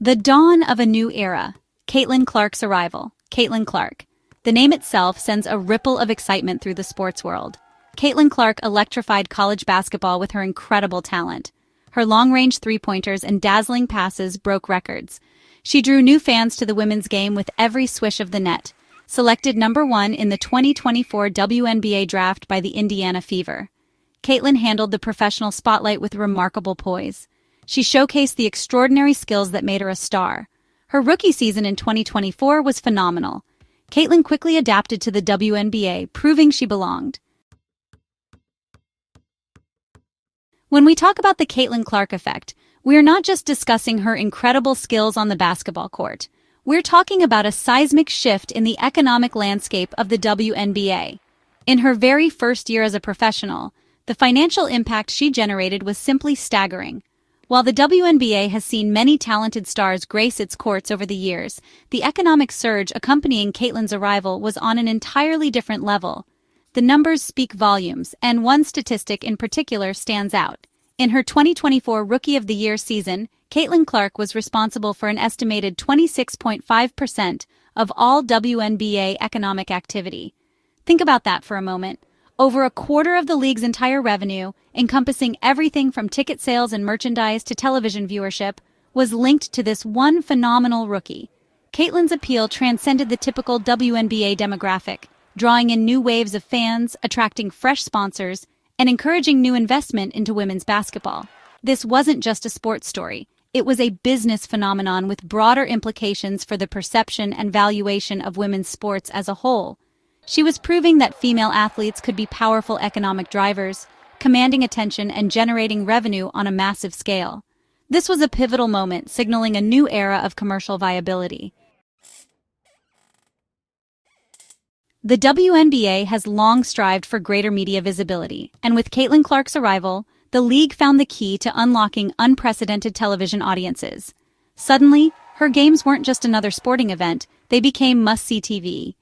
The dawn of a new era. Caitlin Clark's arrival. Caitlin Clark. The name itself sends a ripple of excitement through the sports world. Caitlin Clark electrified college basketball with her incredible talent. Her long-range three-pointers and dazzling passes broke records. She drew new fans to the women's game with every swish of the net. Selected number 1 in the 2024 WNBA draft by the IndianaFever. Caitlin handled the professional spotlight with remarkable poise. She showcased the extraordinary skills that made her a star. Her rookie season in 2024 was phenomenal. Caitlin quickly adapted to the WNBA, proving she belonged. When we talk about the Caitlin Clark effect, we're not just discussing her incredible skills on the basketball court. We're talking about a seismic shift in the economic landscape of the WNBA. In her very first year as a professional, the financial impact she generated was simply staggering. While the WNBA has seen many talented stars grace its courts over the years, the economic surge accompanying Caitlin's arrival was on an entirely different level. The numbers speak volumes, and one statistic in particular stands out. In her 2024 Rookie of the Year season, Caitlin Clark was responsible for an estimated 26.5% of all WNBA economic activity. Think about that for a moment. Over a quarter of the league's entire revenue, encompassing everything from ticket sales and merchandise to television viewership, was linked to this one phenomenal rookie. Caitlin's appeal transcended the typical WNBA demographic, drawing in new waves of fans, attracting fresh sponsors, and encouraging new investment into women's basketball. This wasn't just a sports story. It was a business phenomenon with broader implications for the perception and valuation of women's sports as a whole. She was proving that female athletes could be powerful economic drivers, commanding attention and generating revenue on a massive scale. This was a pivotal moment, signaling a new era of commercial viability. The WNBA has long strived for greater media visibility, and with Caitlin Clark's arrival, the league found the key to unlocking unprecedented television audiences. Suddenly, her games weren't just another sporting event, they became must-see TV.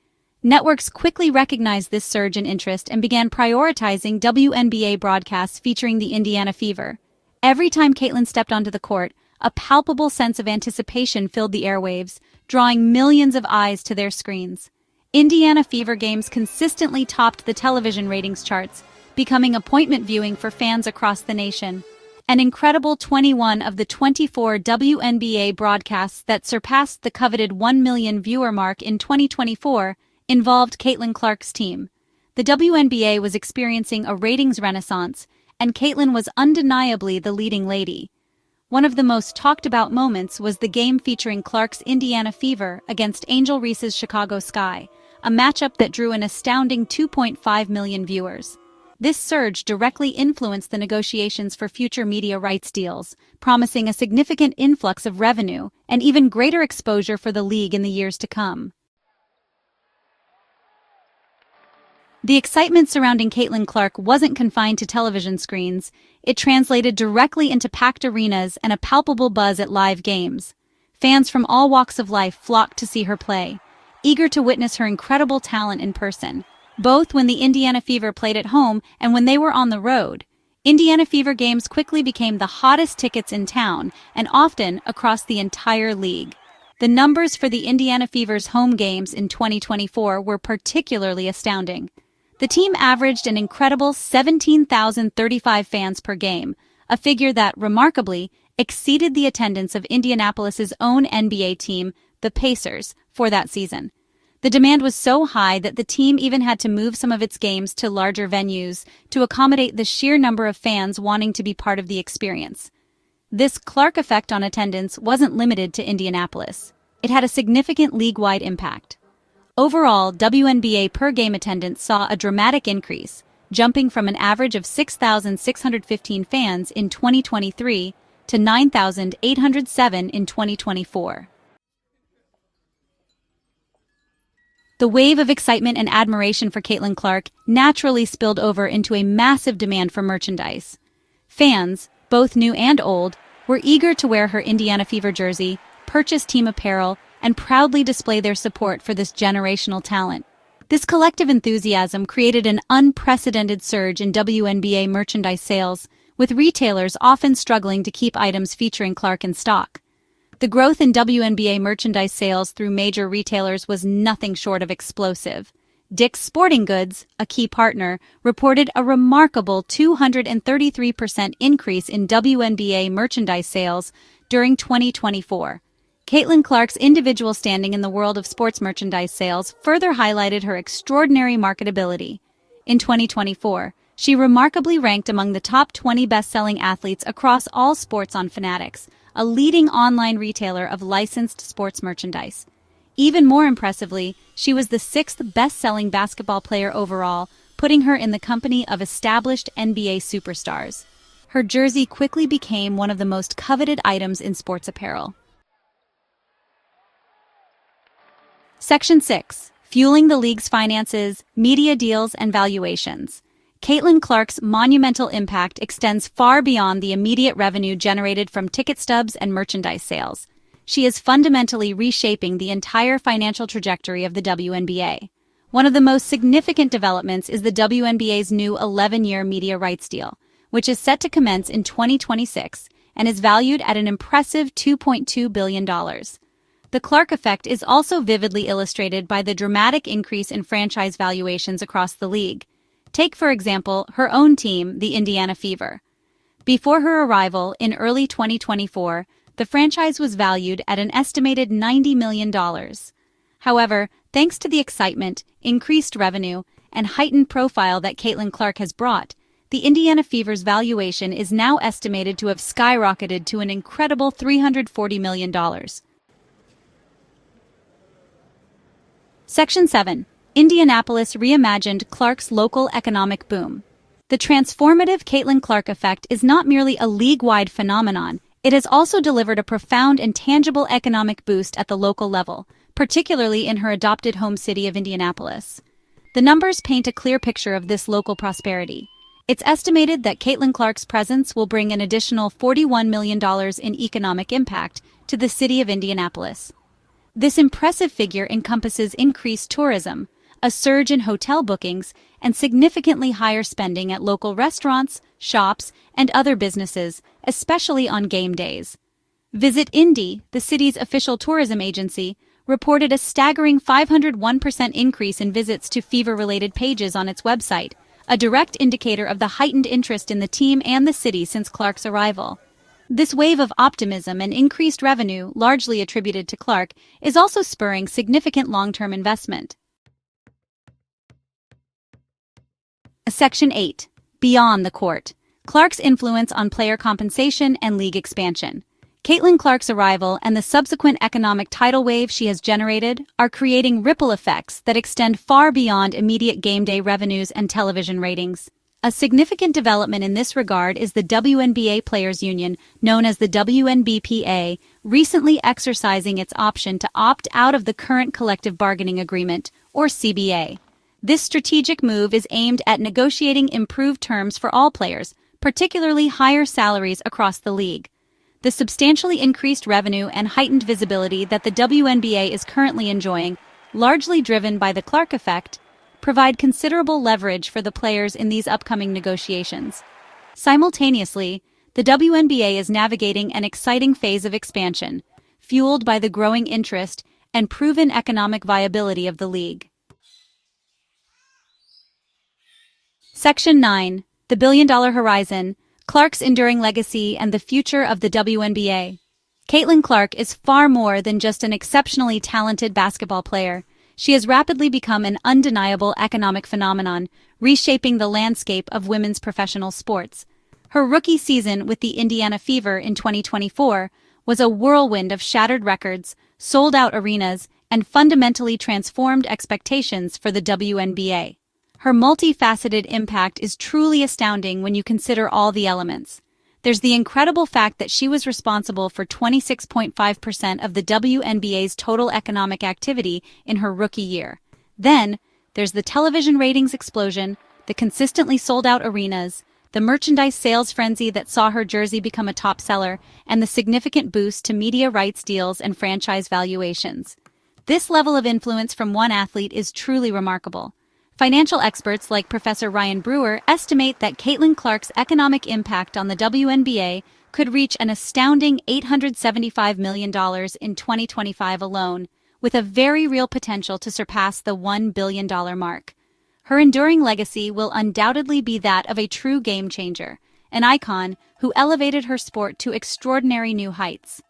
Networks quickly recognized this surge in interest and began prioritizing WNBA broadcasts featuring the IndianaFever. Every time Caitlin stepped onto the court, a palpable sense of anticipation filled the airwaves, drawing millions of eyes to their screens. IndianaFevergames consistently topped the television ratings charts, becoming appointment viewing for fans across the nation. An incredible 21 of the 24 WNBA broadcasts that surpassed the coveted 1 million viewer mark in 2024 involved Caitlin Clark's team. The WNBA was experiencing a ratings renaissance, and Caitlin was undeniably the leading lady. One of the most talked-about moments was the game featuring Clark's IndianaFever against Angel Reese's Chicago Sky, a matchup that drew an astounding 2.5 million viewers. This surge directly influenced the negotiations for future media rights deals, promising a significant influx of revenue and even greater exposure for the league in the years to come. The excitement surrounding Caitlin Clark wasn't confined to television screens. It translated directly into packed arenas and a palpable buzz at live games. Fans from all walks of life flocked to see her play, eager to witness her incredible talent in person, both when the IndianaFever played at home and when they were on the road. IndianaFever games quickly became the hottest tickets in town and often across the entire league. The numbers for the IndianaFever's home games in 2024 were particularly astounding. The team averaged an incredible 17,035 fans per game, a figure that, remarkably, exceeded the attendance of Indianapolis's own NBA team, the Pacers, for that season. The demand was so high that the team even had to move some of its games to larger venues to accommodate the sheer number of fans wanting to be part of the experience. This Clark effect on attendance wasn't limited to Indianapolis. It had a significant league-wide impact. Overall, WNBA per-game attendance saw a dramatic increase, jumping from an average of 6,615 fans in 2023 to 9,807 in 2024. The wave of excitement and admiration for Caitlin Clark naturally spilled over into a massive demand for merchandise. Fans, both new and old, were eager to wear her IndianaFever jersey, purchase team apparel, and proudly display their support for this generational talent. This collective enthusiasm created an unprecedented surge in WNBA merchandise sales, with retailers often struggling to keep items featuring Clark in stock. The growth in WNBA merchandise sales through major retailers was nothing short of explosive. Dick's Sporting Goods, a key partner, reported a remarkable 233% increase in WNBA merchandise sales during 2024. Caitlin Clark's individual standing in the world of sports merchandise sales further highlighted her extraordinary marketability. In 2024, she remarkably ranked among the top 20 best-selling athletes across all sports on Fanatics, a leading online retailer of licensed sports merchandise. Even more impressively, she was the 6th best-selling basketball player overall, putting her in the company of established NBA superstars. Her jersey quickly became one of the most coveted items in sports apparel. Section 6. Fueling the league's finances, media deals, and valuations. Caitlin Clark's monumental impact extends far beyond the immediate revenue generated from ticket stubs and merchandise sales. She is fundamentally reshaping the entire financial trajectory of the WNBA. One of the most significant developments is the WNBA's new 11-year media rights deal, which is set to commence in 2026 and is valued at an impressive $2.2 billion. The Clark effect is also vividly illustrated by the dramatic increase in franchise valuations across the league. Take, for example, her own team, the IndianaFever. Before her arrival in early 2024, the franchise was valued at an estimated $90 million. However, thanks to the excitement, increased revenue, and heightened profile that Caitlin Clark has brought, the IndianaFever's valuation is now estimated to have skyrocketed to an incredible $340 million. Section 7. Indianapolis reimagined Clark's local economic boom. The transformative Caitlin Clark effect is not merely a league-wide phenomenon, it has also delivered a profound and tangible economic boost at the local level, particularly in her adopted home city of Indianapolis. The numbers paint a clear picture of this local prosperity. It's estimated that Caitlin Clark's presence will bring an additional $41 million in economic impact to the city of Indianapolis. This impressive figure encompasses increased tourism, a surge in hotel bookings, and significantly higher spending at local restaurants, shops, and other businesses, especially on game days. Visit Indy, the city's official tourism agency, reported a staggering 501% increase in visits to fever-related pages on its website, a direct indicator of the heightened interest in the team and the city since Clark's arrival. This wave of optimism and increased revenue, largely attributed to Clark, is also spurring significant long-term investment. Section 8. Beyond the court. Clark's influence on player compensation and league expansion. Caitlin Clark's arrival and the subsequent economic tidal wave she has generated are creating ripple effects that extend far beyond immediate game day revenues and television ratings. A significant development in this regard is the WNBA Players Union, known as the WNBPA, recently exercising its option to opt out of the current collective bargaining agreement, or CBA. This strategic move is aimed at negotiating improved terms for all players, particularly higher salaries across the league. The substantially increased revenue and heightened visibility that the WNBA is currently enjoying, largely driven by the Clark effect, provide considerable leverage for the players in these upcoming negotiations. Simultaneously, the WNBA is navigating an exciting phase of expansion, fueled by the growing interest and proven economic viability of the league. Section 9. The Billion-Dollar Horizon, Clark's Enduring Legacy and the Future of the WNBA. Caitlin Clark is far more than just an exceptionally talented basketball player. She has rapidly become an undeniable economic phenomenon, reshaping the landscape of women's professional sports. Her rookie season with the IndianaFever in 2024 was a whirlwind of shattered records, sold-out arenas, and fundamentally transformed expectations for the WNBA. Her multifaceted impact is truly astounding when you consider all the elements. There's the incredible fact that she was responsible for 26.5% of the WNBA's total economic activity in her rookie year. Then, there's the television ratings explosion, the consistently sold-out arenas, the merchandise sales frenzy that saw her jersey become a top seller, and the significant boost to media rights deals and franchise valuations. This level of influence from one athlete is truly remarkable. Financial experts like Professor Ryan Brewer estimate that Caitlin Clark's economic impact on the WNBA could reach an astounding $875 million in 2025 alone, with a very real potential to surpass the $1 billion mark. Her enduring legacy will undoubtedly be that of a true game changer, an icon who elevated her sport to extraordinary new heights.